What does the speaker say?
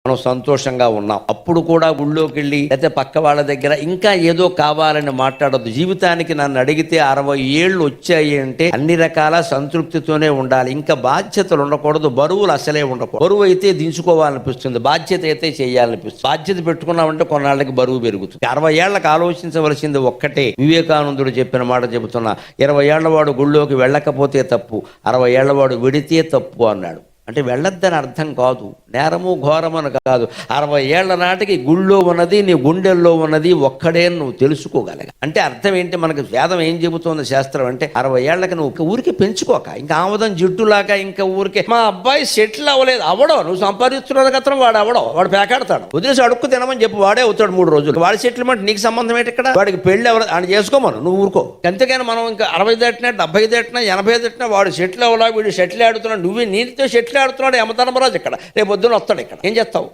మనం సంతోషంగా ఉన్నాం. అప్పుడు కూడా గుళ్ళోకి వెళ్ళి లేకపోతే పక్క వాళ్ళ దగ్గర ఇంకా ఏదో కావాలని మాట్లాడద్దు. జీవితానికి నన్ను అడిగితే 60 ఏళ్ళు వచ్చాయి అంటే అన్ని రకాల సంతృప్తితోనే ఉండాలి. ఇంకా బాధ్యతలు ఉండకూడదు, బరువులు అసలే ఉండకూడదు. బరువు అయితే దించుకోవాలనిపిస్తుంది, బాధ్యత అయితే చేయాలనిపిస్తుంది. బాధ్యత పెట్టుకున్నామంటే కొన్నాళ్ళకి బరువు పెరుగుతుంది. 60 ఏళ్లకు ఆలోచించవలసింది ఒక్కటే. వివేకానందుడు చెప్పిన మాట చెబుతున్నా, 20 ఏళ్ల వాడు గుళ్ళోకి వెళ్ళకపోతే తప్పు, 60 ఏళ్ల వాడు వెడితే తప్పు అన్నాడు. అంటే వెళ్ళొద్దని అర్థం కాదు, నేరము ఘోరమని కాదు. 60 ఏళ్ల నాటికి గుళ్ళో ఉన్నది నీ గుండెల్లో ఉన్నది ఒక్కడే నువ్వు తెలుసుకోగలగా. అంటే అర్థం ఏంటి? మనకు వేదం ఏం చెబుతోంది శాస్త్రం అంటే 60 ఏళ్ళకి నువ్వు ఊరికి పెంచుకోక, ఇంకా ఆమదం జిడ్డులాగా ఇంకా ఊరికే మా అబ్బాయి సెటిల్ అవ్వలేదు, అవడో నువ్వు సంపాదిస్తున్నది కత్రం వాడు అవడో, వాడు పేకాడతాడు, వదిలేసి అడుక్కు తినమని చెప్పి వాడే అవుతాడు 3 రోజులు. వాడి సెటిల్మెంట్ నీకు సంబంధం ఏంటి? ఇక్కడ వాడికి పెళ్లి ఎవరు అని చేసుకోమను, నువ్వు ఊరుకో. అంతేగాని మనం ఇంకా 60 దాటినా 70 దాటినా 80 దాటినా వాడు సెటిల్ అవ్వలా, వీడు సెటిల్ ఆడుతున్నాడు, నువ్వే నీతో సెటిల్ ఆడుతున్నాడు యమధర్మరాజు ఇక్కడ. రేపు పొద్దున వస్తాడు ఇక్కడ, ఏం చేస్తావు?